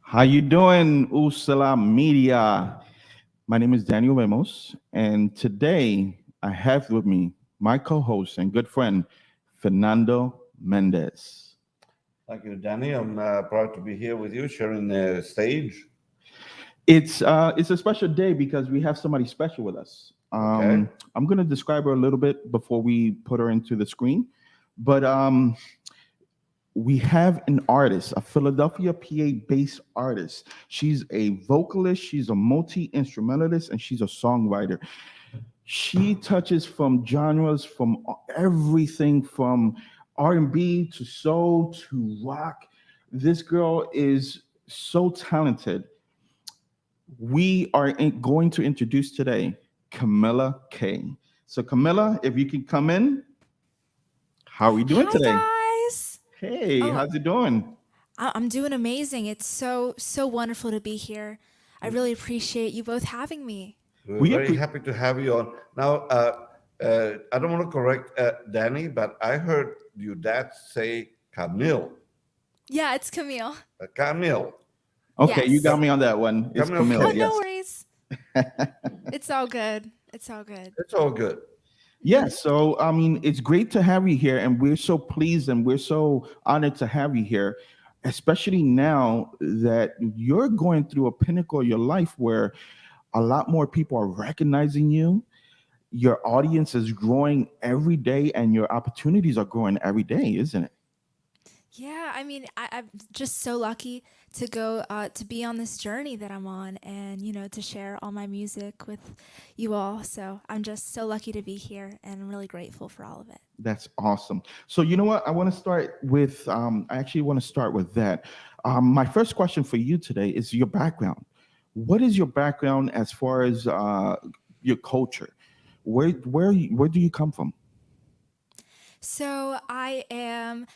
How you doing, Usala Media? My name is Daniel Ramos, and today I have with me my co-host and good friend, Fernando Mendez. Thank you, Danny. I'm proud to be here with you, sharing the stage. It's a special day because we have somebody special with us. Okay. I'm going to describe her a little bit before we put her into the screen, but we have an artist, a Philadelphia, PA-based artist. She's a vocalist, she's a multi-instrumentalist, and she's a songwriter. She touches from genres from everything from R&B to soul to rock. This girl is so talented. We are going to introduce today Camilla K. So Camilla, if you can come in, how are we doing Hi today? guys. Hey, Oh, how's it doing? I'm doing amazing. It's so wonderful to be here. I really appreciate you both having me. We're We very appre- happy to have you on. Now, I don't want to correct Danny, but I heard your dad say Camille. Yeah, it's Camille. Camille. Okay, you Yes. got me on that one. It's Camille Camille, Oh, K. no yes. worries. It's all good. It's all good. It's all good. Yeah, so I mean, it's great to have you here, and we're so pleased and we're so honored to have you here, especially now that you're going through a pinnacle of your life where a lot more people are recognizing you. Your audience is growing every day, and your opportunities are growing every day, isn't it? Yeah, I mean, I'm just so lucky to go to be on this journey that I'm on, and to share all my music with you all. So I'm just so lucky to be here, and I'm really grateful for all of it. That's awesome. So you know what? I want to start with. I actually want to start with that. My first question for you today is your background. What is your background as far as your culture? Where do you come from? So I'm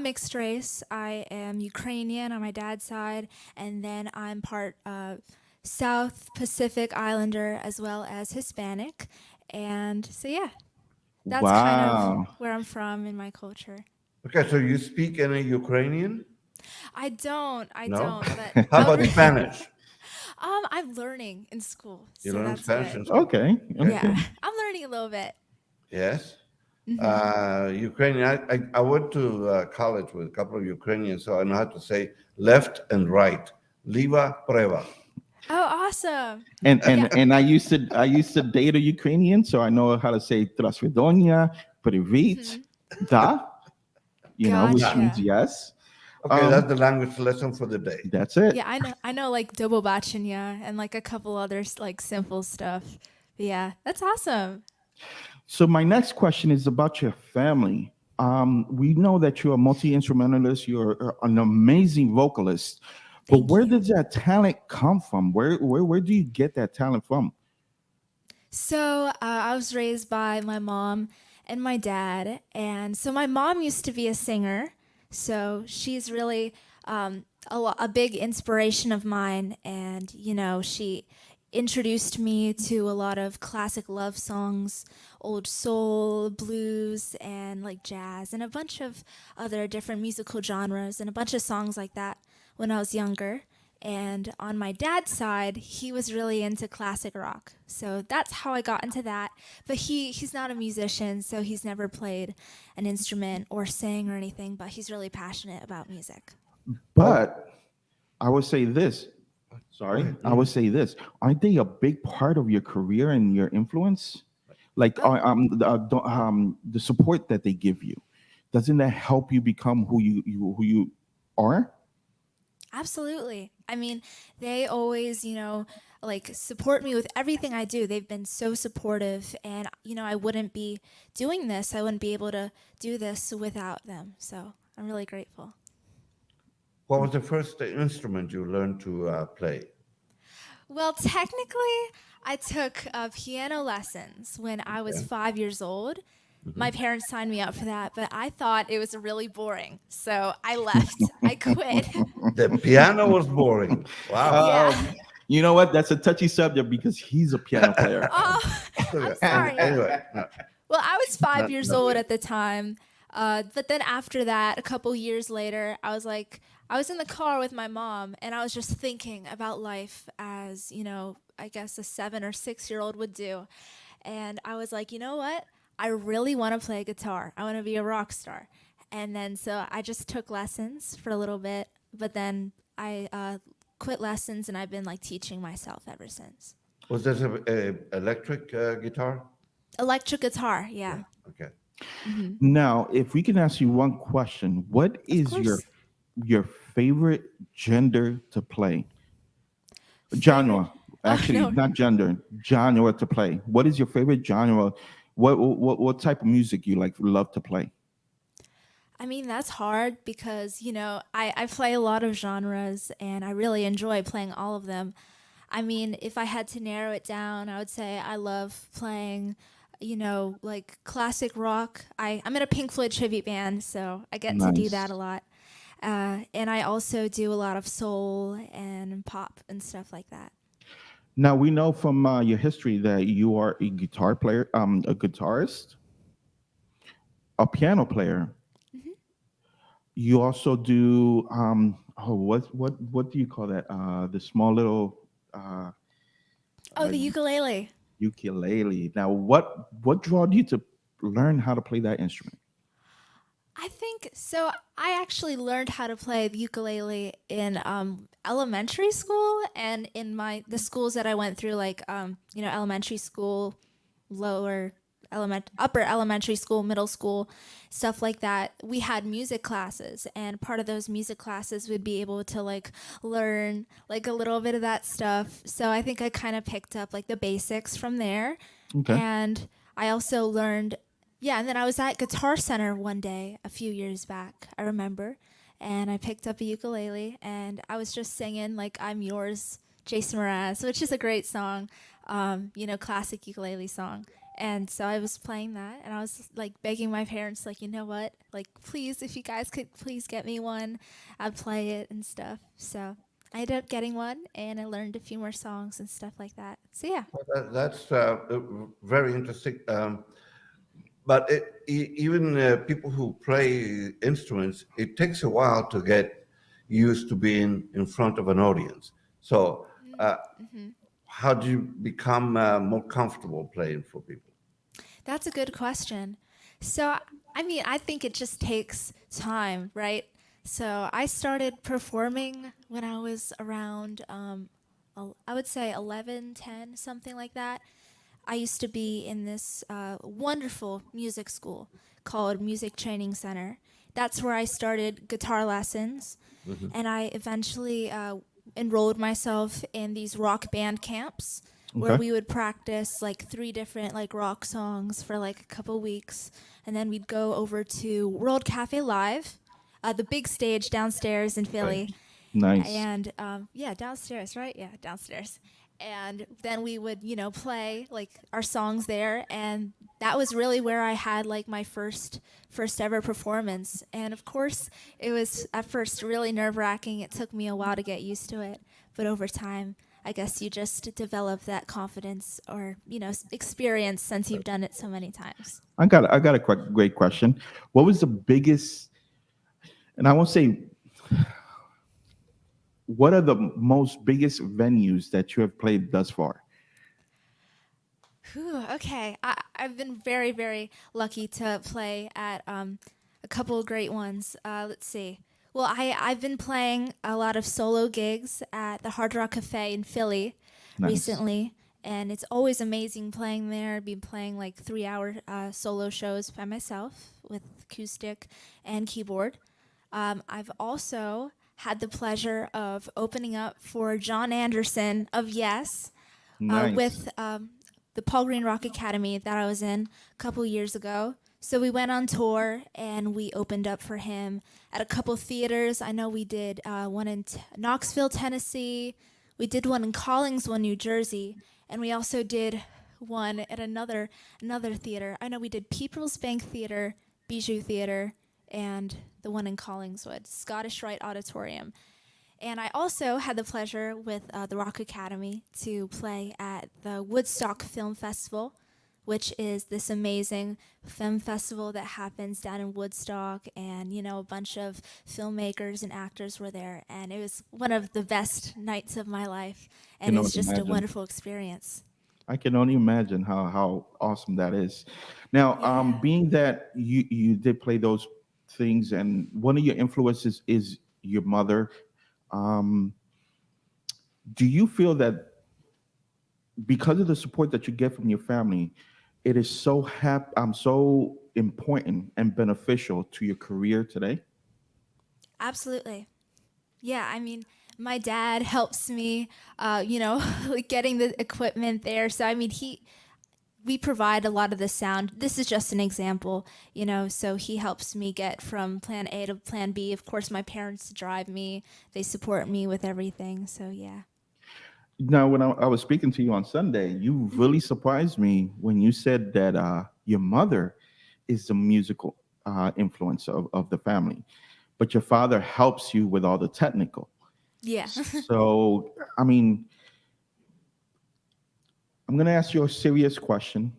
mixed race. I am Ukrainian on my dad's side, and then I'm part South Pacific Islander as well as Hispanic. And so, yeah, that's kind of Wow. where I'm from in my culture. Okay, so you speak any Ukrainian? I No? don't, but How about Spanish? I'm learning in school, You so learn that's Spanish good. in school? Okay. Okay. Okay. Yeah, I'm learning a little bit. Yes. Hmm. Ukrainian. I went to college with a couple of Ukrainians, so I know how to say left and right. Liva, preva. Oh, awesome. And Yeah. and and I used to date a Ukrainian, so I know how to say "Трасвидония," "Привіт," Hmm. "da," which Nah. means Gotcha. yes. Okay, Um, that's the language lesson for the day. that's it. Yeah, I know like Dobobachanya and like a couple others like simple stuff. But yeah, that's awesome. So my next question is about your family. We know that you're a multi-instrumentalist. You're an amazing vocalist, but Thank where you. does that talent come from? Where do you get that talent from? So I was raised by my mom and my dad, and so my mom used to be a singer. So she's really a big inspiration of mine, and she introduced me to a lot of classic love songs, old soul, blues, and like jazz, and a bunch of other different musical genres, and a bunch of songs like that when I was younger. And on my dad's side, he was really into classic rock. So that's how I got into that. But he's not a musician, so he's never played an instrument or sang or anything, but he's really passionate about music. Oh, But I would say this. go Sorry, ahead. I would say this. Aren't they a big part of your career and your influence? Like Oh, the support that they give you, doesn't that help you become who you are? absolutely. I mean, they always, like support me with everything I do. They've been so supportive, and I wouldn't be doing this. I wouldn't be able to do this without them. So I'm really grateful. What was the first instrument you learned to play? Well, technically, I took piano lessons when I was Okay. 5 years old. Mhm. My parents signed me up for that, but I thought it was really boring. So I left. I quit. The piano was boring. Wow. Yeah. Um, you know what? That's a touchy subject because he's a piano player. Oh, I'm Okay. sorry. Anyway, no, Well, I was five not, years not old really. at the time. But then after that, a couple years later, I was like, I was in the car with my mom and I was just thinking about life as, I guess a 7 or 6 year old would do. And I was like, you know what? I really want to play guitar. I want to be a rock star. And then so I just took lessons for a little bit, but then I quit lessons and I've been like teaching myself ever since. Was this a electric guitar? Electric guitar, Yeah. yeah. Okay. Now, if we can ask you one question, what Of is your course. your favorite gender to play? Favorite. Genre, Oh, actually, no. not gender, genre to play. What is your favorite genre? What type of music you like love to play? I mean, that's hard because, I play a lot of genres and I really enjoy playing all of them. I mean, if I had to narrow it down, I would say I love playing, like classic rock. I'm in a Pink Floyd tribute band, so I get to do that Nice. a lot. And I also do a lot of soul and pop and stuff like that. Now we know from your history that you are a guitar player, a guitarist, a piano player. You also do what do you call that? The small little uh, Oh, uh, the ukulele. ukulele. Now, what drew you to learn how to play that instrument? I think so. I actually learned how to play the ukulele in elementary school, and in the schools that I went through, like elementary school, upper elementary school, middle school, stuff like that. We had music classes, and part of those music classes would be able to like learn like a little bit of that stuff. So I think I kind of picked up like the basics from there, Okay. and I also learned yeah, and then I was at Guitar Center one day a few years back, I remember, and I picked up a ukulele and I was just singing like "I'm Yours," Jason Mraz, which is a great song, classic ukulele song. And so I was playing that, and I was like begging my parents, like, you know what, like, please, if you guys could please get me one, I'd play it and stuff. So I ended up getting one, and I learned a few more songs and stuff like that. So yeah. That's very interesting. But even people who play instruments, it takes a while to get used to being in front of an audience. So, uh, Mm-hmm. how do you become more comfortable playing for people? That's a good question. So, I mean, I think it just takes time, right? So, I started performing when I was around, I would say 11, 10, something like that. I used to be in this wonderful music school called Music Training Center. That's where I started guitar lessons, Hmm. and I eventually enrolled myself in these rock band camps where Okay. we would practice like three different like rock songs for like a couple weeks, and then we'd go over to World Cafe Live, the big stage downstairs in Right. Philly, Nice. and yeah, downstairs, right? Yeah, downstairs. And then we would, play like our songs there, and that was really where I had like my first ever performance. And of course, it was at first really nerve-wracking. It took me a while to get used to it, but over time, I guess you just develop that confidence or, experience since you've done it so many times. I got a great question. What was the biggest, and I won't say, what are the most biggest venues that you have played thus far? Whew, okay. I've been very, very lucky to play at a couple of great ones. Let's see. Well, I've been playing a lot of solo gigs at the Hard Rock Cafe in Philly Nice. recently, and it's always amazing playing there. I've been playing like 3 hour solo shows by myself with acoustic and keyboard. I've also had the pleasure of opening up for John Anderson of Yes Nice. with the Paul Green Rock Academy that I was in a couple years ago. So we went on tour and we opened up for him at a couple theaters. I know we did one in Knoxville, Tennessee. We did one in Collingswood, New Jersey, and we also did one at another theater. I know we did People's Bank Theater, Bijou Theater, and the one in Collingswood, Scottish Rite Auditorium. And I also had the pleasure with the Rock Academy to play at the Woodstock Film Festival, which is this amazing film festival that happens down in Woodstock. And, a bunch of filmmakers and actors were there. And it was one of the best nights of my life. Can And only it's just a imagine. wonderful experience. I can only imagine how awesome that is. Now, Yeah. being that you did play those things, and one of your influences is your mother, um, do you feel that because of the support that you get from your family, it is so important and beneficial to your career today? Absolutely. Yeah, I mean, my dad helps me, like getting the equipment there. So, I mean, we provide a lot of the sound. This is just an example, so he helps me get from plan A to plan B. Of course, my parents drive me, they support me with everything. So, yeah. Now, when I was speaking to you on Sunday, you really surprised me when you said that your mother is the musical influence of the family, but your father helps you with all the technical. Yeah. So, I mean, I'm going to ask you a serious question.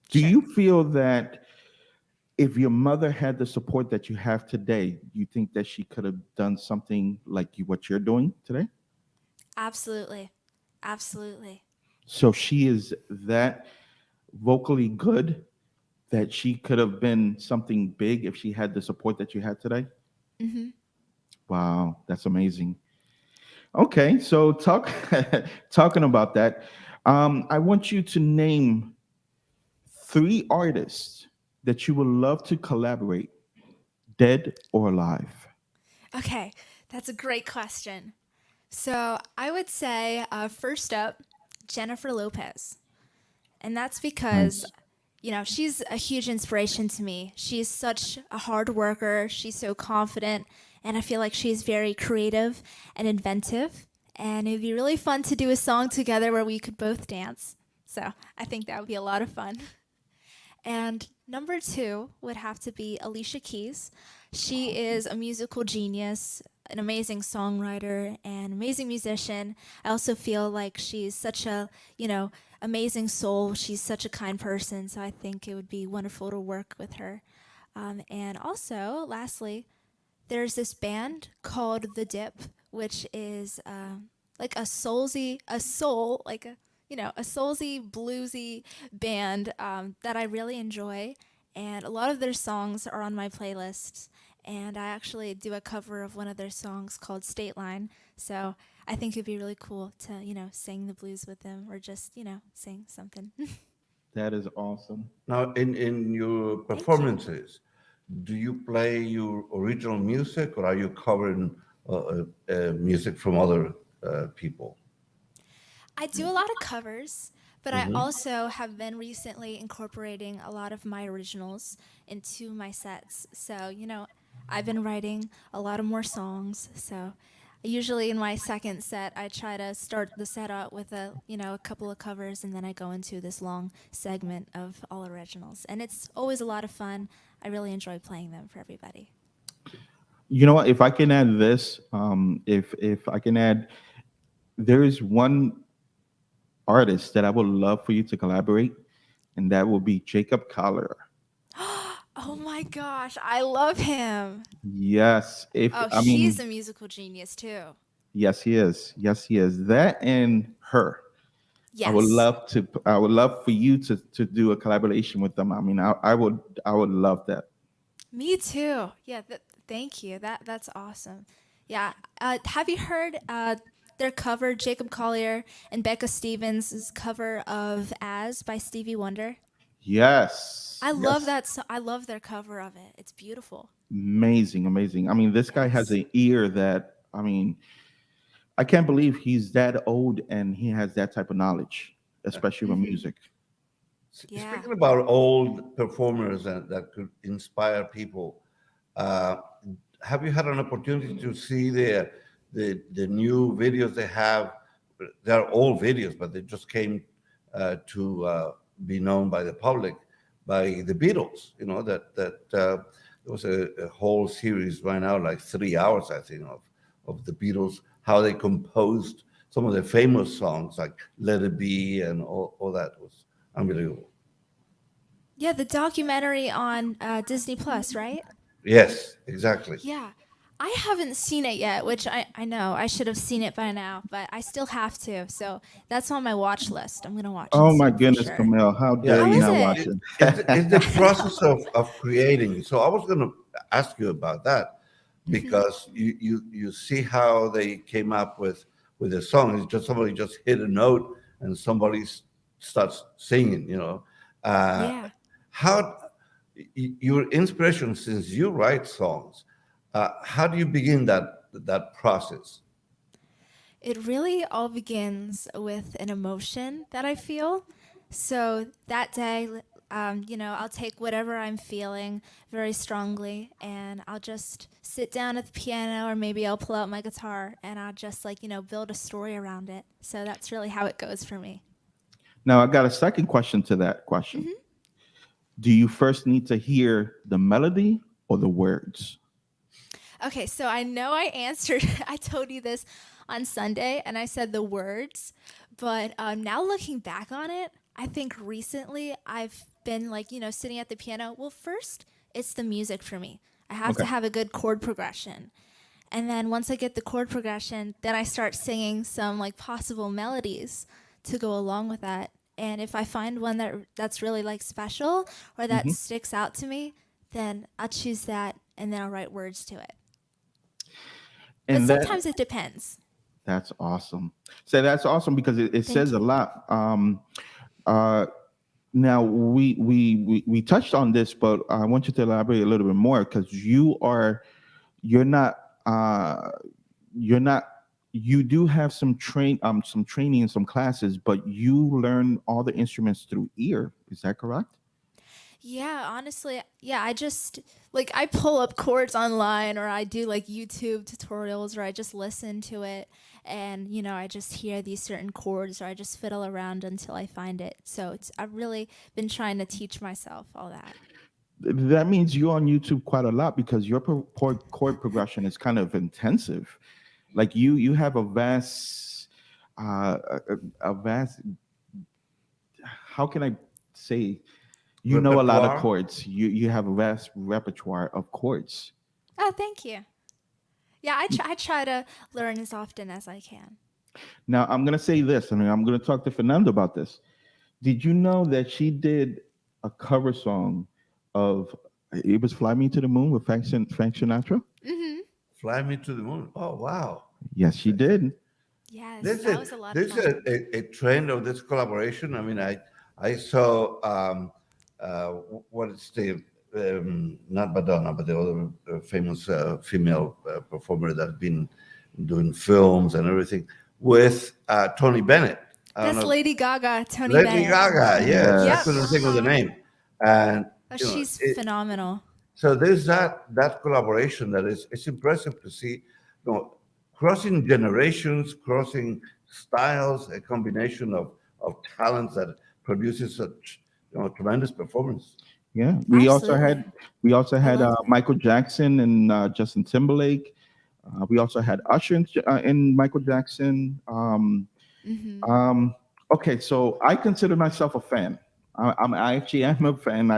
Do Sure. you feel that if your mother had the support that you have today, you think that she could have done something like what you're doing today? Absolutely. Absolutely. So she is that vocally good that she could have been something big if she had the support that you had today? Hmm. Wow, that's amazing. Okay, so talking about that, I want you to name three artists that you would love to collaborate, dead or alive. Okay, that's a great question. So, I would say first up, Jennifer Lopez. And that's because, Nice. she's a huge inspiration to me. She's such a hard worker. She's so confident. And I feel like she's very creative and inventive. And it'd be really fun to do a song together where we could both dance. So I think that would be a lot of fun. And number two would have to be Alicia Keys. She is a musical genius, an amazing songwriter, and amazing musician. I also feel like she's such a, amazing soul. She's such a kind person. So I think it would be wonderful to work with her. And also, lastly, there's this band called The Dip, which is like a soulsy, bluesy band that I really enjoy. And a lot of their songs are on my playlists. And I actually do a cover of one of their songs called State Line. So I think it'd be really cool to, sing the blues with them or just, sing something. That is awesome. Now, in your Thank you. performances, do you play your original music or are you covering music from other people? I do a lot of covers, but I Hmm. also have been recently incorporating a lot of my originals into my sets. So, I've been writing a lot of more songs. So, usually in my second set, I try to start the set out with a couple of covers and then I go into this long segment of all originals. And it's always a lot of fun. I really enjoy playing them for everybody. You know what? If I can add this, if I can add, there is one artist that I would love for you to collaborate, and that will be Jacob Collier. Oh my gosh, I love him. Yes, if Oh, I he's mean, a musical genius too. yes, he is. Yes, he is. That and her. I would Yes. love to. I would love for you to do a collaboration with them. I mean, I would love that. Me too. Yeah, thank you. That's awesome. Yeah. Have you heard their cover, Jacob Collier and Becca Stevens' cover of "As" by Stevie Wonder? Yes, I love yes. that. I love their cover of it. It's beautiful. Amazing, amazing. I mean, this guy has Yes. an ear that, I mean, I can't believe he's that old and he has that type of knowledge, especially with Mm-hmm. music. Yeah. Speaking about old performers that could inspire people, uh, have you had an opportunity to see the new videos they have? They're old videos, but they just came to be known by the public by the Beatles. You know that there was a whole series right now, like 3 hours, I think, of the Beatles, how they composed some of their famous songs, like "Let It Be" and all that was unbelievable. Yeah, the documentary on Disney Plus, right? Yes, exactly. Yeah. I haven't seen it yet, which I know I should have seen it by now, but I still have to. So that's on my watch list. I'm going to watch it Oh my soon for goodness, sure. Camille, how Yeah, dare How you is not it? watch it? it's the process of creating. So I was going to ask you about that because you see how they came up with the song. It's just somebody just hit a note and somebody starts singing. Uh, Yeah. how your inspiration since you write songs. How do you begin that process? It really all begins with an emotion that I feel. So that day, I'll take whatever I'm feeling very strongly and I'll just sit down at the piano or maybe I'll pull out my guitar and I'll just build a story around it. So that's really how it goes for me. Now, I got a second question to that question. Do you first need to hear the melody or the words? Okay, so I know I answered, I told you this on Sunday, and I said the words, but now looking back on it, I think recently I've been sitting at the piano. Well, first, it's the music for me. I have Okay. to have a good chord progression. And then once I get the chord progression, then I start singing some possible melodies to go along with that. And if I find one that's really special or that Mhm. sticks out to me, then I'll choose that and then I'll write words to it. But And sometimes it depends. that's awesome. So that's awesome because it says Thank a you. lot. Uh, Now we touched on this, but I want you to elaborate a little bit more because you're not uh, you're not you do have some training and some classes, but you learn all the instruments through ear. Is that correct? Yeah, honestly, yeah, I just I pull up chords online or I do YouTube tutorials or I just listen to it and I just hear these certain chords or I just fiddle around until I find it. So I've really been trying to teach myself all that. That means you're on YouTube quite a lot because your chord progression is kind of intensive. Like you have a vast a vast, how can I say, you know, a lot of Repertoire. chords. You have a vast repertoire of chords. Oh, thank you. Yeah, I try to learn as often as I can. Now I'm gonna say this, and I'm gonna talk to Fernando about this. Did you know that she did a cover song of it was "Fly Me to the Moon" with Frank Sinatra? Mhm. Fly me to the moon. Oh wow. Yes, she did. Yes, There's that a was a lot of there's fun. a trend of this collaboration. I mean, I saw what is the not Madonna, but the other famous female performer that's been doing films and everything with Tony Bennett. I don't That's know, Lady Gaga, Tony Lady Bennett. Gaga. Yes, I Yep. couldn't Yes. think of the Uh-huh. name, and Oh, you know, she's phenomenal. so there's that collaboration that is it's impressive to see, crossing generations, crossing styles, a combination of talents that produces such tremendous performance. Yeah. Absolutely. I We also had love that. Michael Jackson and Justin Timberlake. We also had Usher and Michael Jackson. Hmm. Um, okay, so I consider myself a fan. I actually am a fan.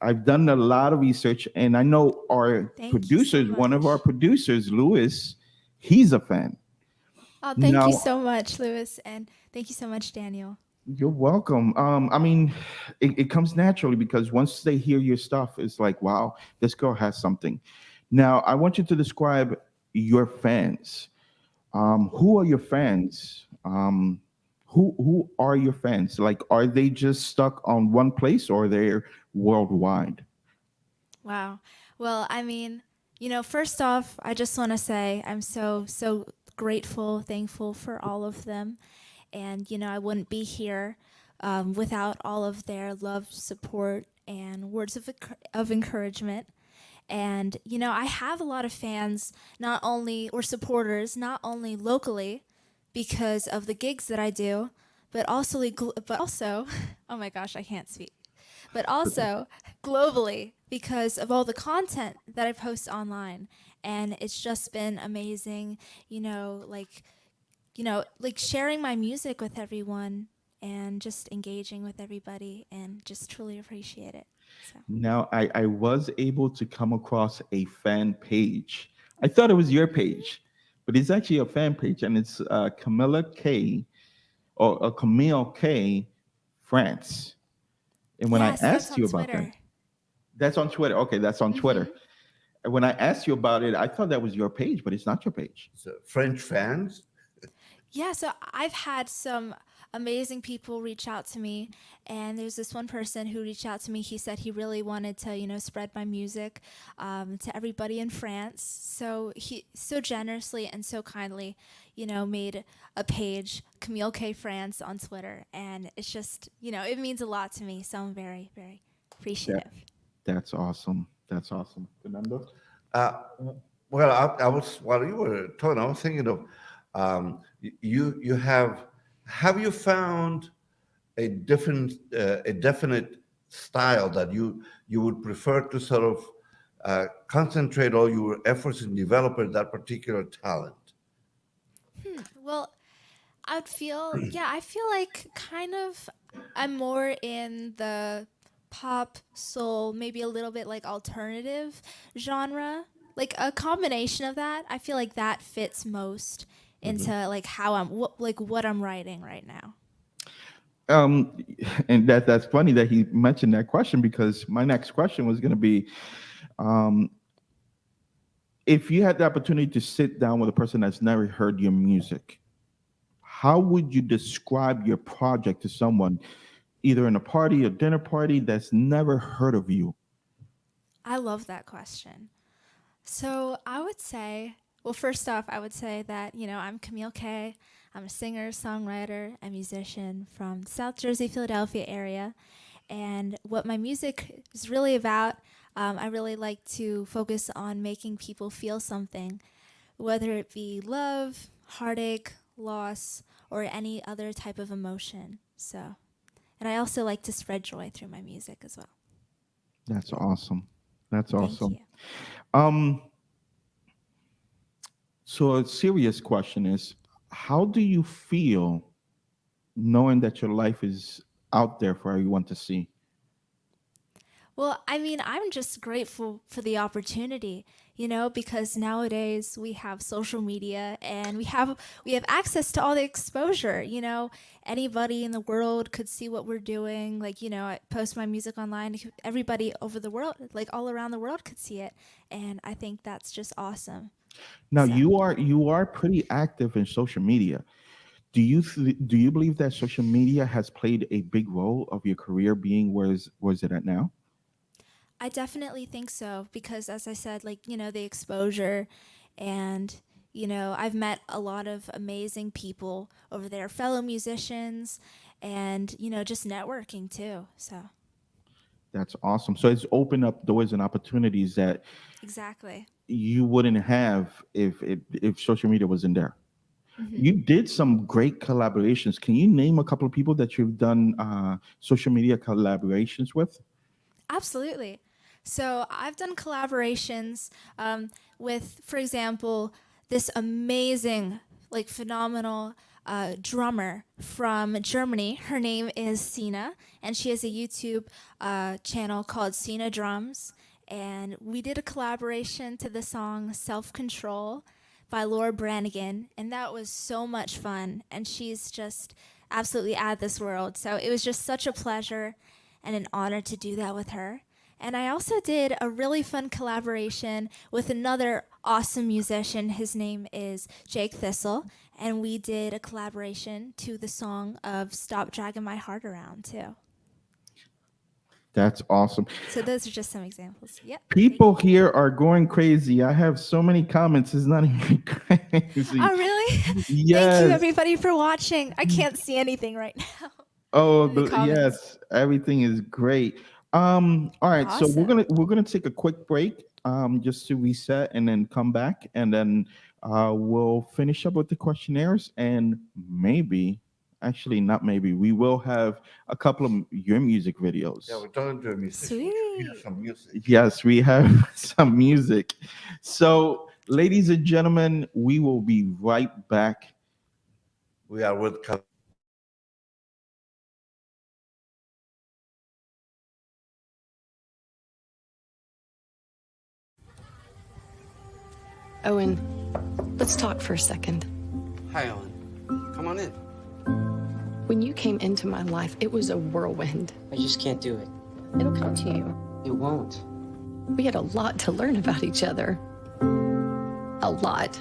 I've done a lot of research, and I know our Thank you so producers. One of our much. producers, Louis, he's a fan. Oh, thank you Now, so much, Lewis, and thank you so much, Daniel. you're welcome. I mean, it comes naturally because once they hear your stuff, it's like, wow, this girl has something. Now, I want you to describe your fans. Who are your fans? Who are your fans? Like, are they just stuck on one place or they're worldwide? Wow. Well, I mean, first off, I just want to say I'm so grateful, thankful for all of them. And, I wouldn't be here without all of their love, support, and words of encouragement. And, I have a lot of fans, not only, or supporters, not only locally because of the gigs that I do, but also, oh my gosh, I can't speak, but also globally because of all the content that I post online. And it's just been amazing, sharing my music with everyone and just engaging with everybody and just truly appreciate it. So, Now, I was able to come across a fan page. I thought it was your page, but it's actually a fan page, and it's Camilla K or Camille K France. And when I yes, that's asked on you about that, Twitter. that's on Twitter. Okay, that's on Twitter. Hmm. And when I asked you about it, I thought that was your page, but it's not your page. So French fans. Yeah, so I've had some amazing people reach out to me, and there's this one person who reached out to me. He said he really wanted to, spread my music to everybody in France. So he so generously and so kindly, made a page, Camille K France on Twitter, and it's just, it means a lot to me. So I'm very, very That appreciative. that's awesome. That's awesome. Fernando? Uh, well, I was while you were talking, I was thinking of you have you found a definite style that you would prefer to sort of concentrate all your efforts in developing that particular talent. Well, I feel like kind of I'm more in the pop, soul, maybe a little bit like alternative genre. Like a combination of that. I feel like that fits most into Mhm. like how what I'm writing right now. Um, and that's funny that he mentioned that question because my next question was going to be, um, if you had the opportunity to sit down with a person that's never heard your music, how would you describe your project to someone, either in a party or dinner party that's never heard of you? I love that question. So I would say, well, first off, I would say that, I'm Camille K. I'm a singer, songwriter, and musician from South Jersey, Philadelphia area. And what my music is really about, I really like to focus on making people feel something, whether it be love, heartache, loss, or any other type of emotion. So, and I also like to spread joy through my music as well. That's awesome. That's Thank awesome. you. Um, so a serious question is, how do you feel knowing that your life is out there for everyone to see? Well, I mean, I'm just grateful for the opportunity, because nowadays we have social media and we have access to all the exposure, Anybody in the world could see what we're doing. Like, I post my music online, everybody over the world, like all around the world could see it, and I think that's just awesome. Now So, you are pretty active in social media. Do you believe that social media has played a big role of your career being where's it at now? I definitely think so because, as I said, like, the exposure and, I've met a lot of amazing people over there, fellow musicians, and, just networking too. So, That's awesome. So it's opened up doors and opportunities that exactly. you wouldn't have if social media wasn't there. Hmm. You did some great collaborations. Can you name a couple of people that you've done social media collaborations with? Absolutely. So I've done collaborations with, for example, this amazing, like phenomenal drummer from Germany. Her name is Sina, and she has a YouTube channel called Sina Drums. And we did a collaboration to the song Self Control by Laura Branigan, and that was so much fun. And she's just absolutely out of this world. So it was just such a pleasure and an honor to do that with her. And I also did a really fun collaboration with another awesome musician. His name is Jake Thistle. And we did a collaboration to the song of Stop Dragging My Heart Around, too. That's awesome. So those are just some examples. Yep. Thank People you. here are going crazy. I have so many comments. It's not even crazy. Oh, really? Thank you, Yes. everybody, for watching. I can't see anything right now Oh, in the comments. yes. Everything is great. All right. So we're Awesome. gonna we're gonna take a quick break, just to reset, and then come back, and then we'll finish up with the questionnaires, and maybe, actually, not maybe, we will have a couple of your music Yeah, videos. we're talking to a musician. We should hear Sweet. some music. Yes, we have some music. So, ladies and gentlemen, we will be right back. We are with Owen, let's talk for a second. Hi, Ellen. Come on in. When you came into my life, it was a whirlwind. I just can't do it. It'll come to you. It won't. We had a lot to learn about each other. A lot.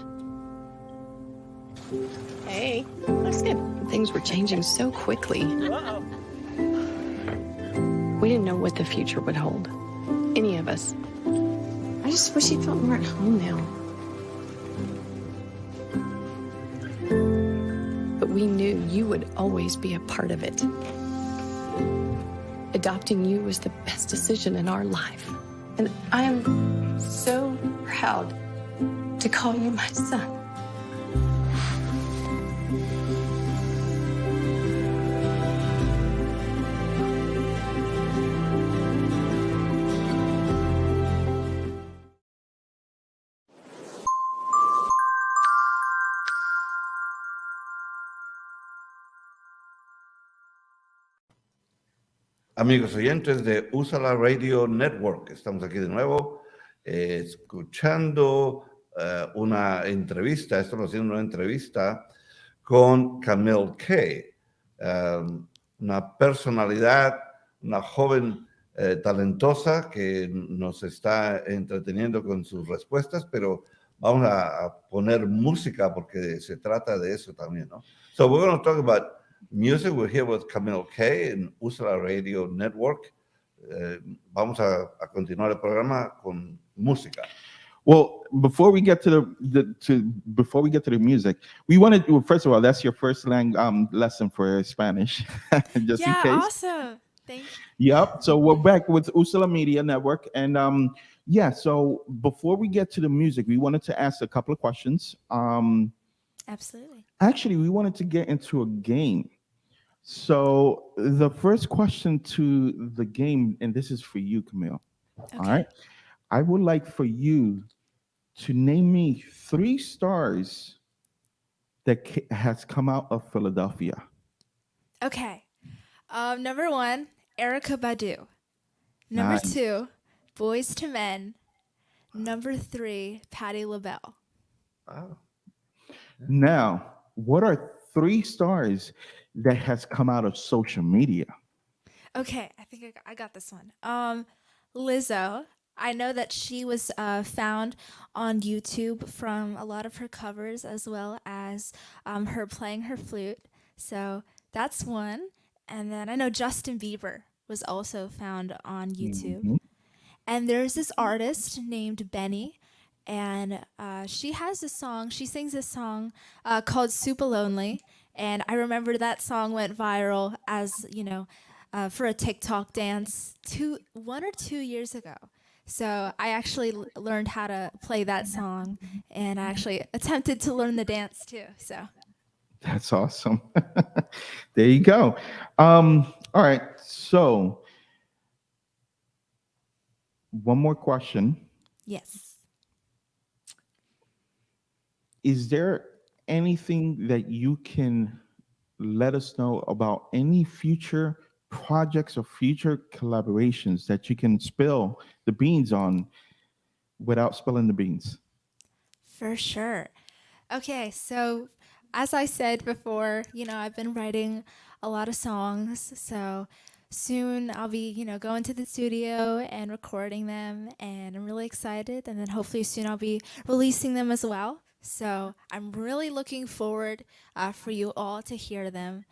Hey, looks good. Things were changing so quickly. We didn't know what the future would hold. Any of us. I just wish you felt more at home now. But we knew you would always be a part of it. Adopting you was the best decision in our life. And I am so proud to call you my son. Amigos oyentes de Usala Radio Network, estamos aquí de nuevo escuchando una entrevista, estamos haciendo una entrevista con Camille Kay, una personalidad, una joven talentosa que nos está entreteniendo con sus respuestas, pero vamos a poner música porque se trata de eso también, ¿no? So we're going to talk about music. We're here with Camille Kay in Usala Radio Network. Vamos a continuar el programa con música. Well, before we get to the music, we wanted to, first of all, that's your first lesson for Spanish, just in case. Awesome. Thank you. Yep. So we're back with Usala Media Network, and so before we get to the music, we wanted to ask a couple of questions. Absolutely. Actually, we wanted to get into a game. So the first question to the game, and this is for you, Camille. Okay. All right. I would like for you to name me 3 stars that has come out of Philadelphia. Okay. Number 1, Erykah Badu. Number Nice. 2, Boys to Men. Number 3, Patti LaBelle. Oh. Now, what are 3 stars that has come out of social media? Okay, I think I got this one. Lizzo. I know that she was found on YouTube from a lot of her covers as well as her playing her flute. So that's one. And then I know Justin Bieber was also found on YouTube. Mhm. And there's this artist named Benny. And she has a song, she sings a song called Super Lonely. And I remember that song went viral as, for a TikTok dance 1 or 2 years ago. So I actually learned how to play that song, and I actually attempted to learn the dance too. So That's awesome. There you go. All right. So one more question. yes. Is there anything that you can let us know about any future projects or future collaborations that you can spill the beans on without spilling the beans? For sure. Okay, so as I said before, I've been writing a lot of songs. So soon I'll be, going to the studio and recording them, and I'm really excited. And then hopefully soon I'll be releasing them as well. So I'm really looking forward for you all to hear them.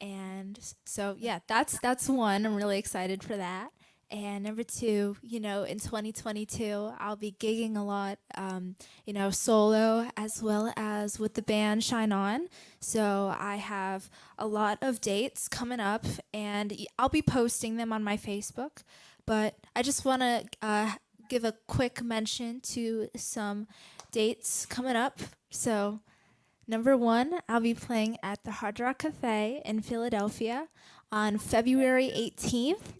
And so, yeah, that's one. I'm really excited for that. And number 2, in 2022, I'll be gigging a lot, solo as well as with the band Shine On. So I have a lot of dates coming up, and I'll be posting them on my Facebook. But I just want to give a quick mention to some dates coming up. So number 1, I'll be playing at the Hard Rock Cafe in Philadelphia on February 18th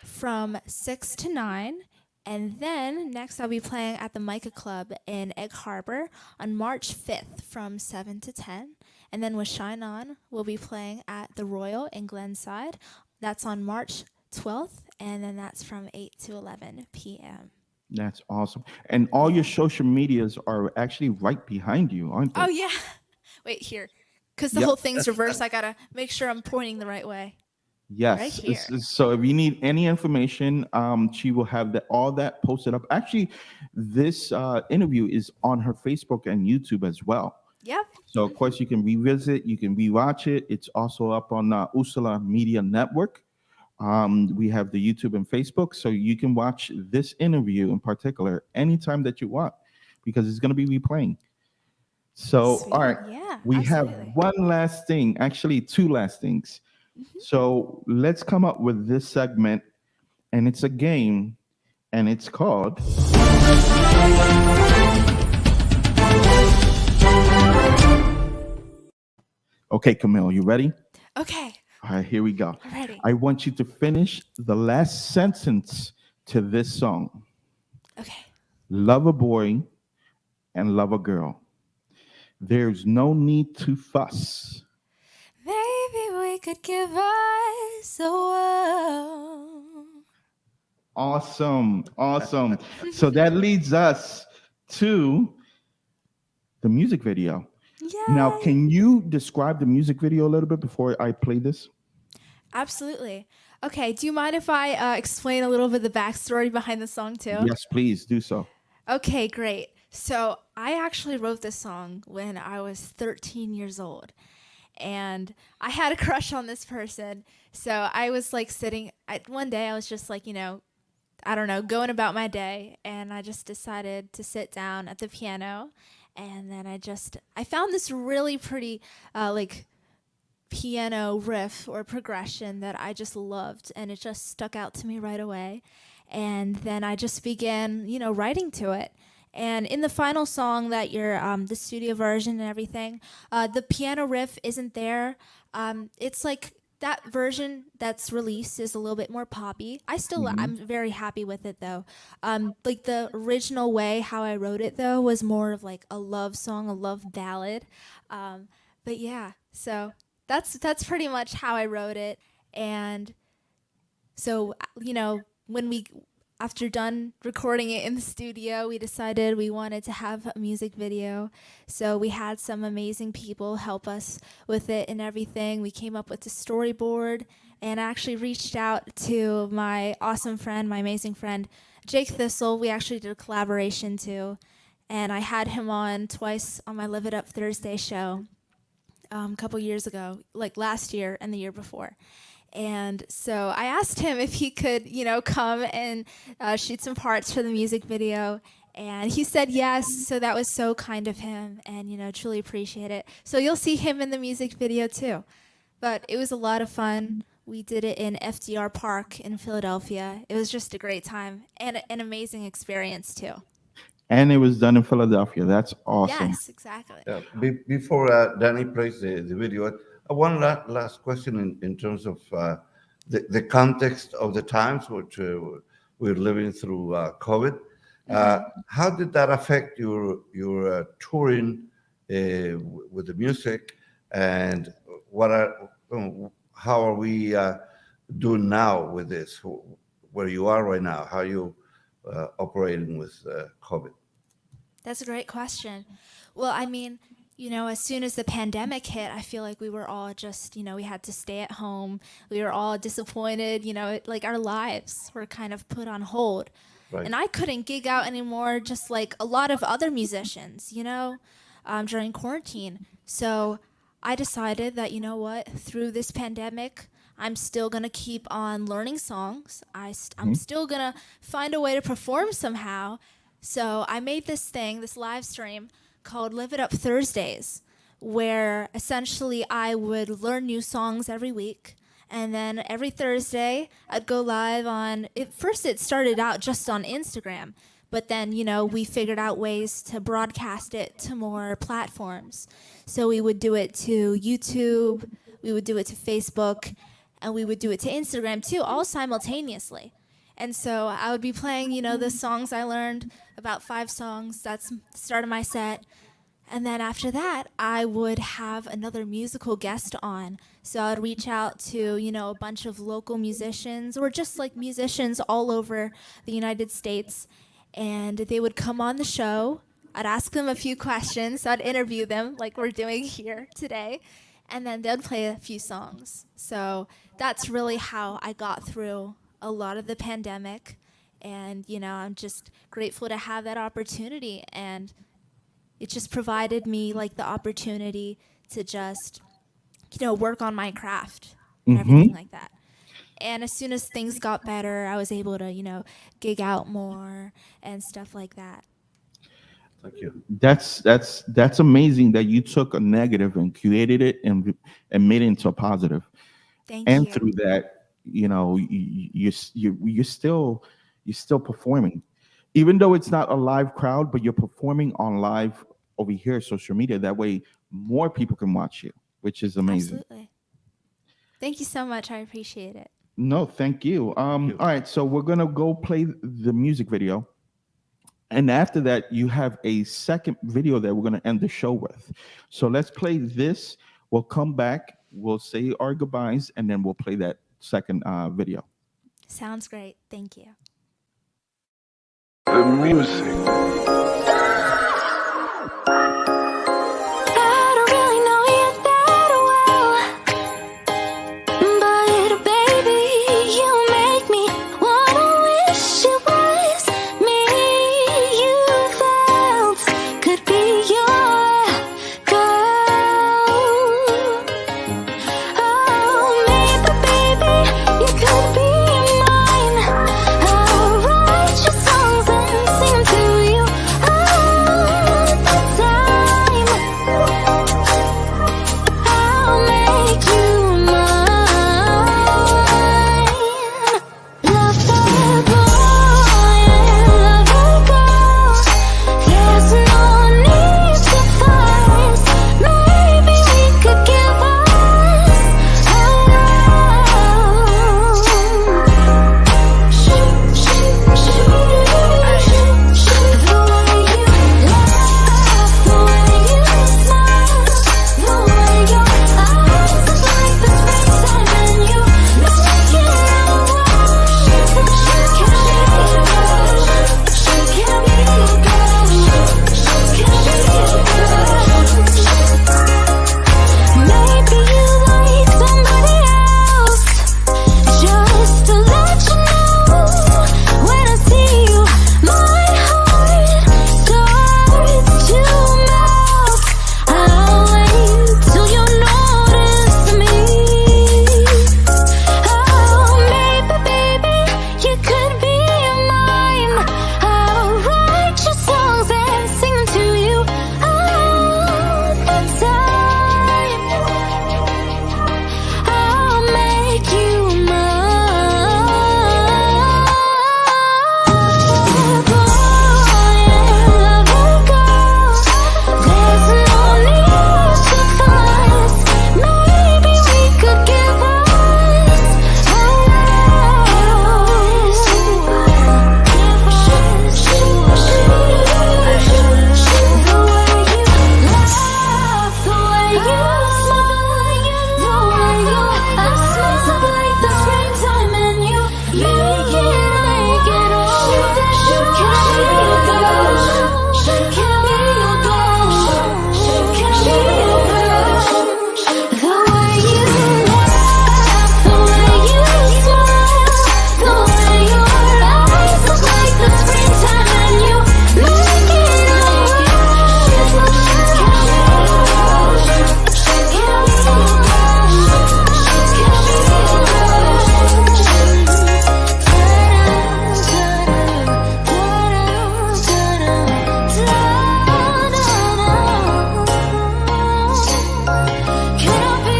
from 6 to 9. And then next I'll be playing at the Micah Club in Egg Harbor on March 5th from 7 to 10. And then with Shine On, we'll be playing at the Royal in Glenside. That's on March 12th, and then that's from 8 to 11 p.m. That's awesome. And all your social medias are actually right behind you, aren't Oh they? yeah. Wait here, because the Yep. whole thing's reversed. I gotta make sure I'm pointing the right way. Right Yes. here. So if you need any information, she will have all that posted up. Actually, this interview is on her Facebook and YouTube as well. Yep. So of course you can revisit, you can rewatch it. It's also up on Usala Media Network. We have the YouTube and Facebook, so you can watch this interview in particular anytime that you want, because it's going to be replaying. So, all Sweet. right, Yeah. we have Absolutely. one last thing, actually two last things. So let's come up with this segment, and it's a game, and it's called. Okay, Camille, you ready? Okay. All right, here we go. I'm ready. I want you to finish the last sentence to this song. Okay. Love a boy and love a girl. There's no need to fuss. Maybe we could give us a whirl. Awesome. Awesome. So that leads us to the music video. Now, Yay. can you describe the music video a little bit before I play this? Absolutely. Okay. Do you mind if I explain a little bit the backstory behind the song too? Yes, please do so. Okay, great. So I actually wrote this song when I was 13 years old. And I had a crush on this person. So I was like one day I was just like, I don't know, going about my day. And I just decided to sit down at the piano. And then I found this really pretty, like, piano riff or progression that I just loved. And it just stuck out to me right away. And then I just began, writing to it. And in the final song that you're, the studio version and everything, the piano riff isn't there. It's like that version that's released is a little bit more poppy. I'm very happy with it though. Like the original way how I wrote it though was more of like a love song, a love ballad. But yeah, so that's pretty much how I wrote it. And so, when after done recording it in the studio, we decided we wanted to have a music video. So we had some amazing people help us with it and everything. We came up with the storyboard and actually reached out to my awesome friend, my amazing friend, Jake Thistle. We actually did a collaboration too. And I had him on twice on my Live It Up Thursday show a couple years ago, like last year and the year before. And so I asked him if he could, come and shoot some parts for the music video. And he said yes. So that was so kind of him and, truly appreciate it. So you'll see him in the music video too. But it was a lot of fun. We did it in FDR Park in Philadelphia. It was just a great time and an amazing experience too. And it was done in Philadelphia. That's awesome. Yes, exactly. Yeah, before Danny plays the video, one last question in terms of the context of the times which we're living through COVID. How did that affect your touring with the music, and how are we doing now with this? Where you are right now? How are you operating with COVID? That's a great question. Well, I mean, as soon as the pandemic hit, I feel like we were all just, we had to stay at home. We were all disappointed, like our lives were kind of put on hold. Right. And I couldn't gig out anymore, just like a lot of other musicians, during quarantine. So I decided that, through this pandemic, I'm still going to keep on learning songs. I'm still going to find a way to perform somehow. So I made this live stream called Live It Up Thursdays, where essentially I would learn new songs every week. And then every Thursday, I'd go live on, first it started out just on Instagram, but then, we figured out ways to broadcast it to more platforms. So we would do it to YouTube, we would do it to Facebook, and we would do it to Instagram too, all simultaneously. And so I would be playing, the songs I learned, about 5 songs. That's the start of my set. And then after that, I would have another musical guest on. So I'd reach out to, a bunch of local musicians or just like musicians all over the United States. and they would come on the show. I'd ask them a few questions. I'd interview them like we're doing here today, and then they'd play a few songs. So that's really how I got through a lot of the pandemic. And, I'm just grateful to have that opportunity. And it just provided me like the opportunity to just, work on my craft and everything like that. And as soon as things got better, I was able to, gig out more and stuff like that. Thank you. That's amazing that you took a negative and created it and made it into a positive. Thank And you. through that, you're still performing, even though it's not a live crowd, but you're performing on live over here, social media. That way, more people can watch you, which is amazing. Absolutely. Thank you so much. I appreciate it. No, thank you. All right, so we're gonna go play the music video, and after that, you have a second video that we're gonna end the show with. So let's play this. We'll come back. We'll say our goodbyes, and then we'll play that second video. Sounds great. Thank you. The music. I don't really know you that well, but baby, you make me wanna wish it was me you felt could be your girl. Oh, maybe, baby, you could be mine. I'll write your songs and sing to you all the time. I'll make you mine. Love the boy and love the girl. There's no need to fuss. Maybe we could give us a the way you laugh, the way you smile, the way your eyes look like the springtime and you make it alright. She can be a girl. She can be a girl. Maybe you like somebody else. Just to let you know, when I see you, my heart starts to melt. I'll wait till you notice me. Oh, maybe, baby, you could be mine. I'll write your songs and sing to you all the time. I'll make you mine. Boy and love a girl. There's no need to fuss. Maybe we could give us a the way you laugh, the way you smile, the way your eyes look like the springtime and you make it all. She can be a girl. She can be a girl. She can be a girl. The way you laugh, the way you smile, the way your eyes look like the springtime and you make it alright. She can be a girl. She can be a girl. She can be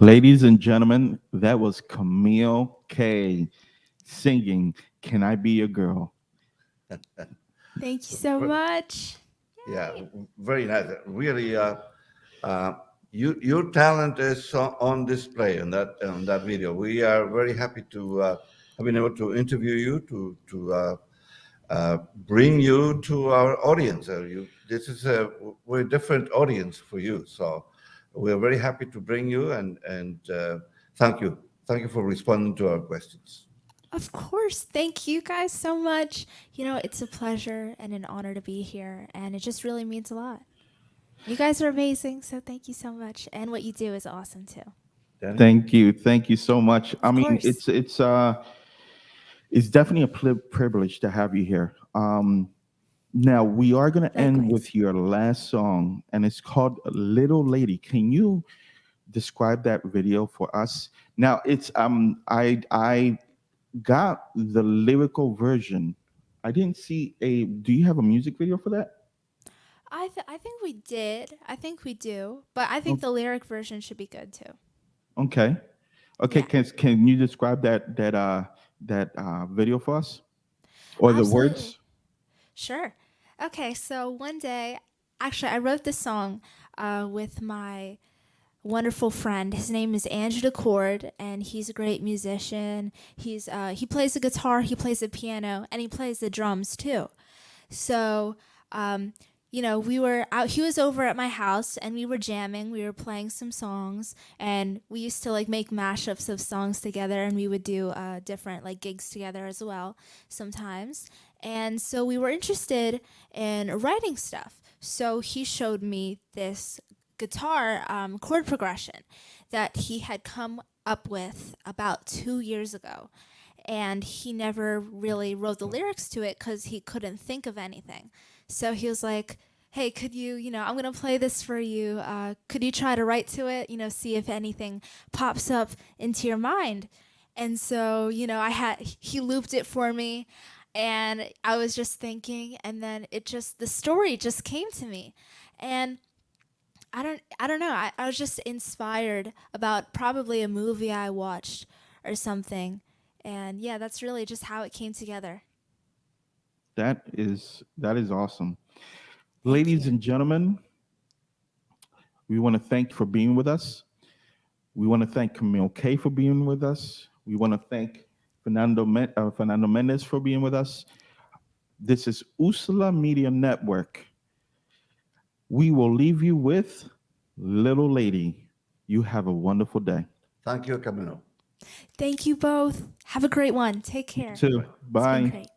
Ladies and gentlemen, that was Camille K singing "Can I Be Your Girl." Thank you so much. Yeah, very nice. Really, your talent is on display on that video. We are very happy to have been able to interview you, to bring you to our audience. This is we're a different audience for you, so we're very happy to bring you, and thank you for responding to our questions. Of course. Thank you guys so much. It's a pleasure and an honor to be here, and it just really means a lot. You guys are amazing, so thank you so much. And what you do is awesome too. Danny? Thank you so much. I mean, course. it's definitely a privilege to have you here. Now we are going to end Likewise. with your last song, and it's called "Little Lady." Can you describe that video for us? Now it's I got the lyrical version. I didn't see a. Do you have a music video for that? I think we did. I think we do. But I think the lyric version should be good too. Okay. Okay. Yeah. Can you describe that video for us, or the Absolutely. words? Sure. Okay, so one day, actually, I wrote this song with my wonderful friend. His name is Andrew DeCord, and he's a great musician. He plays the guitar, he plays the piano, and he plays the drums too. So, we were out. He was over at my house, and we were jamming. We were playing some songs, and we used to make mashups of songs together, and we would do different gigs together as well sometimes. And so we were interested in writing stuff. So he showed me this guitar chord progression that he had come up with about 2 years ago. And he never really wrote the lyrics to it because he couldn't think of anything. So he was like, hey, could you, I'm going to play this for you. Could you try to write to it, see if anything pops up into your mind? And so, he looped it for me. And I was just thinking, and then the story just came to me. And I don't know. I was just inspired about probably a movie I watched or something. And yeah, that's really just how it came together. That is awesome. Ladies and gentlemen, we want to thank you for being with us. We want to thank Camille K for being with us. We want to thank Fernando Mendez for being with us. This is Usala Media Network. We will leave you with Little Lady. You have a wonderful day. Thank you, Camilo. Thank you both. Have a great one. Take care. You too. It's been Bye. great.